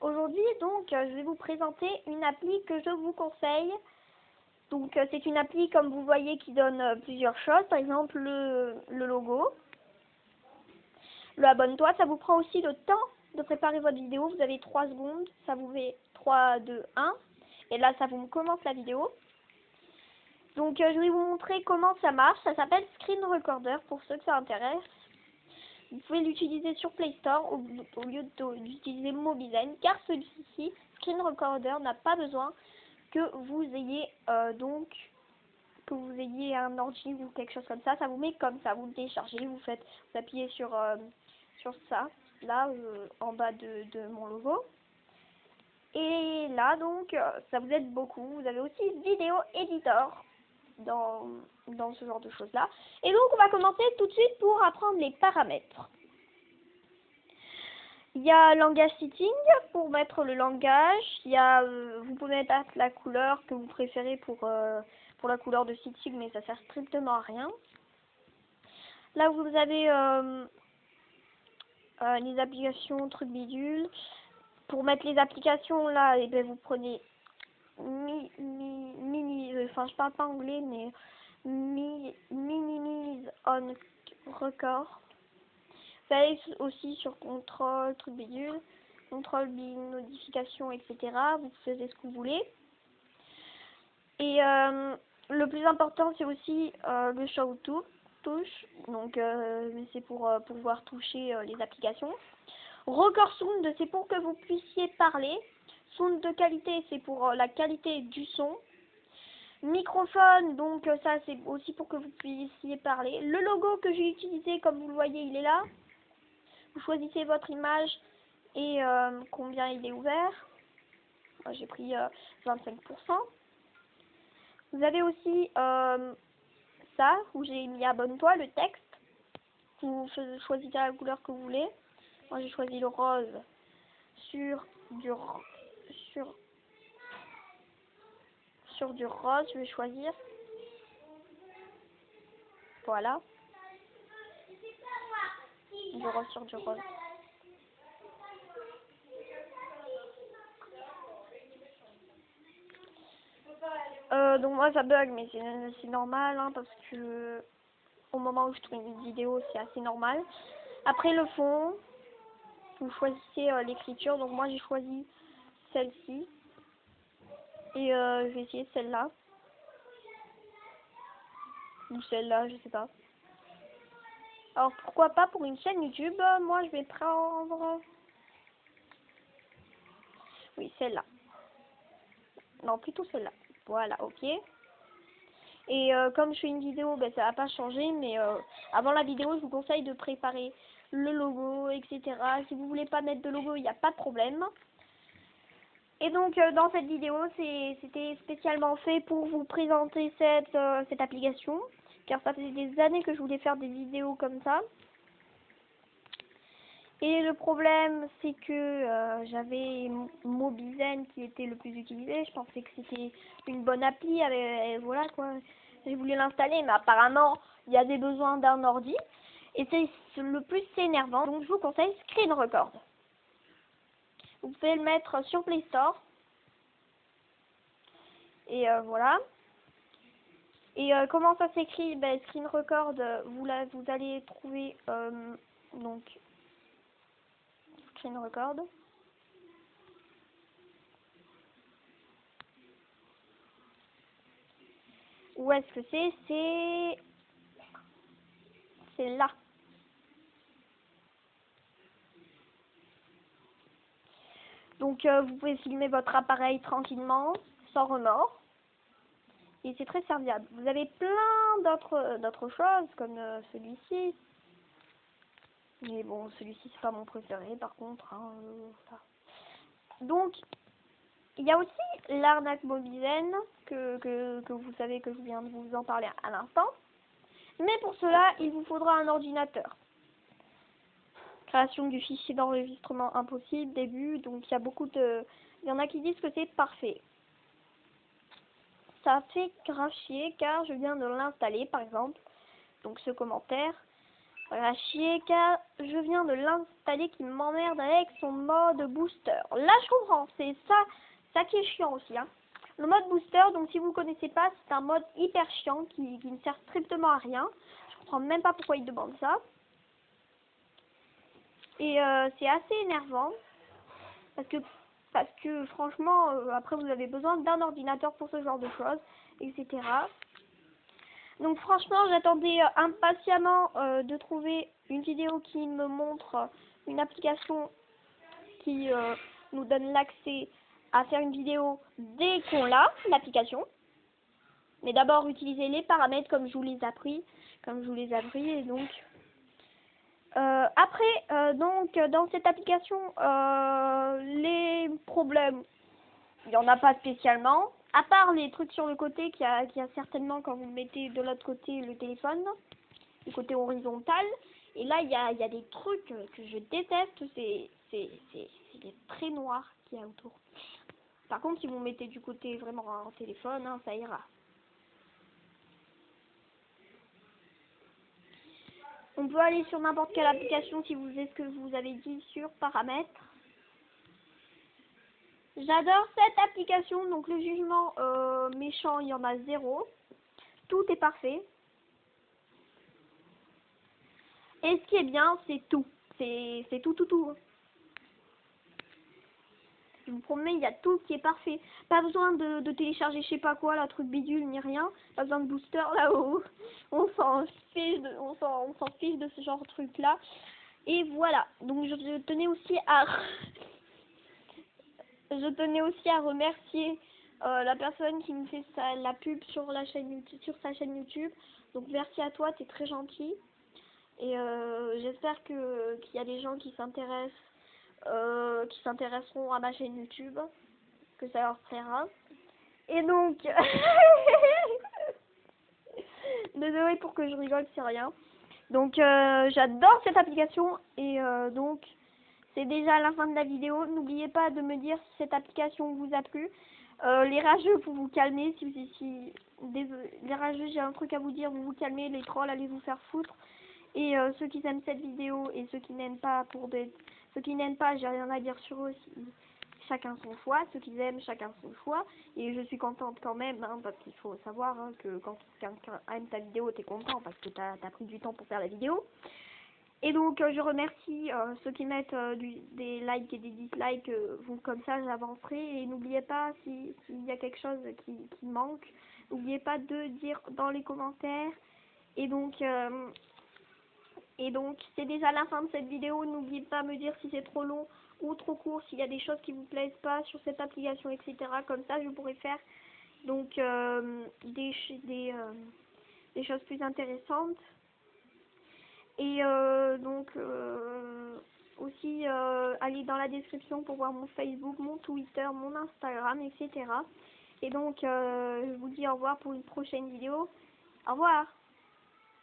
Aujourd'hui, donc, je vais vous présenter une appli que je vous conseille. Donc, c'est une appli, comme vous voyez, qui donne plusieurs choses. Par exemple, le logo, le abonne-toi. Ça vous prend aussi le temps de préparer votre vidéo. Vous avez 3 secondes. Ça vous fait 3, 2, 1. Et là, ça vous commence la vidéo. Donc, je vais vous montrer comment ça marche. Ça s'appelle Screen Recorder pour ceux que ça intéresse. Vous pouvez l'utiliser sur Play Store au lieu d'utiliser Mobizen, car celui-ci, Screen Recorder, n'a pas besoin que vous ayez un ordi ou quelque chose comme ça. Ça vous met comme ça, vous le téléchargez, vous appuyez sur ça, là, en bas de mon logo. Et là, donc, ça vous aide beaucoup. Vous avez aussi Vidéo Editor dans ce genre de choses-là. Et donc, on va commencer tout de suite pour apprendre les paramètres. Il y a langage setting pour mettre le langage. Il y a, vous pouvez mettre la couleur que vous préférez pour la couleur de setting, mais ça sert strictement à rien. Là, vous avez les applications truc bidule. Pour mettre les applications, là, et bien, vous prenez enfin, je parle pas anglais, mais minimize on record. Vous allez aussi sur contrôle, truc bidule, contrôle, notification, etc. Vous faites ce que vous voulez. Et le plus important, c'est aussi le show touche. Donc, c'est pour pouvoir toucher les applications. Record sound, c'est pour que vous puissiez parler. Sound de qualité, c'est pour la qualité du son. Microphone, donc ça, c'est aussi pour que vous puissiez parler. Le logo que j'ai utilisé, comme vous le voyez, il est là. Vous choisissez votre image et combien il est ouvert. Moi, j'ai pris 25%. Vous avez aussi ça, où j'ai mis abonne-toi, le texte. Vous choisissez la couleur que vous voulez. Moi, j'ai choisi le rose sur du rose. Je vais choisir. Voilà. Du rose sur du rose. Donc moi ça bug, mais c'est normal, hein, parce que au moment où je tourne une vidéo, c'est assez normal. Après le fond, vous choisissez l'écriture. Donc moi j'ai choisi celle-ci et je vais essayer celle-là ou celle-là, je sais pas. Alors pourquoi pas pour une chaîne YouTube, moi je vais prendre, oui, celle-là. Non, plutôt celle-là. Voilà, ok. Et comme je fais une vidéo, ben, ça va pas changer, mais avant la vidéo, je vous conseille de préparer le logo, etc. Si vous voulez pas mettre de logo, il n'y a pas de problème. Et donc, dans cette vidéo, c'était spécialement fait pour vous présenter cette application, car ça faisait des années que je voulais faire des vidéos comme ça. Et le problème, c'est que j'avais Mobizen qui était le plus utilisé. Je pensais que c'était une bonne appli. Voilà quoi. J'ai voulu l'installer, mais apparemment, il y a des besoins d'un ordi. Et c'est le plus énervant. Donc, je vous conseille Screen Record. Vous pouvez le mettre sur Play Store. Et voilà. Et comment ça s'écrit? Ben, Screen Record, vous allez trouver donc Screen Record. Où est-ce que c'est là. Donc vous pouvez filmer votre appareil tranquillement, sans remords. Et c'est très serviable. Vous avez plein d'autres choses, comme celui-ci. Mais bon, celui-ci, c'est pas mon préféré, par contre. Hein, voilà. Donc, il y a aussi l'arnaque Mobizen, que vous savez que je viens de vous en parler à l'instant. Mais pour cela, il vous faudra un ordinateur. Création du fichier d'enregistrement impossible, début. Donc, il y en a qui disent que c'est parfait. Ça fait grave chier car je viens de l'installer, par exemple. Donc ce commentaire. Voilà, chier car je viens de l'installer qui m'emmerde avec son mode booster. Là je comprends, c'est ça qui est chiant aussi. Hein. Le mode booster, donc si vous ne connaissez pas, c'est un mode hyper chiant qui ne sert strictement à rien. Je comprends même pas pourquoi il demande ça. Et c'est assez énervant parce que franchement, après vous avez besoin d'un ordinateur pour ce genre de choses, etc. Donc franchement, j'attendais impatiemment de trouver une vidéo qui me montre une application qui nous donne l'accès à faire une vidéo dès qu'on l'a, l'application. Mais d'abord, utiliser les paramètres comme je vous les ai appris. Et donc, après, donc dans cette application, les problèmes, il n'y en a pas spécialement. À part les trucs sur le côté qu'il y a certainement quand vous mettez de l'autre côté le téléphone, du côté horizontal. Et là, il y a des trucs que je déteste, c'est des traits noirs qu'il y a autour. Par contre, si vous mettez du côté vraiment un téléphone, hein, ça ira. On peut aller sur n'importe quelle application si vous faites ce que vous avez dit sur paramètres. J'adore cette application, donc le jugement méchant, il y en a 0. Tout est parfait. Et ce qui est bien, c'est tout. C'est tout. Je vous promets, il y a tout qui est parfait. Pas besoin de télécharger je sais pas quoi, la truc bidule, ni rien. Pas besoin de booster là-haut. On s'en fiche de ce genre de truc là. Et voilà. Donc je tenais aussi à remercier la personne qui me fait la pub sur la chaîne YouTube, sur sa chaîne YouTube. Donc merci à toi, t'es très gentil. Et j'espère qu'il y a des gens qui s'intéresseront à ma chaîne YouTube, que ça leur plaira. Et donc, désolée pour que je rigole, c'est rien. Donc, j'adore cette application et donc, c'est déjà la fin de la vidéo. N'oubliez pas de me dire si cette application vous a plu. Les rageux, pour vous calmer, les rageux, j'ai un truc à vous dire, vous calmez, les trolls, allez vous faire foutre. Et ceux qui aiment cette vidéo et ceux qui n'aiment pas, j'ai rien à dire sur eux. Chacun son choix. Ceux qui aiment, chacun son choix. Et je suis contente quand même, hein, parce qu'il faut savoir hein, que quand quelqu'un aime ta vidéo, t'es content parce que t'as pris du temps pour faire la vidéo. Et donc je remercie ceux qui mettent des likes et des dislikes, comme ça j'avancerai. Et n'oubliez pas, s'il y a quelque chose qui manque, n'oubliez pas de dire dans les commentaires. Et donc c'est déjà la fin de cette vidéo. N'oubliez pas de me dire si c'est trop long ou trop court, s'il y a des choses qui vous plaisent pas sur cette application, etc. Comme ça, je pourrais faire donc des choses plus intéressantes. Et aussi aller dans la description pour voir mon Facebook, mon Twitter, mon Instagram, etc. Et donc je vous dis au revoir pour une prochaine vidéo. Au revoir.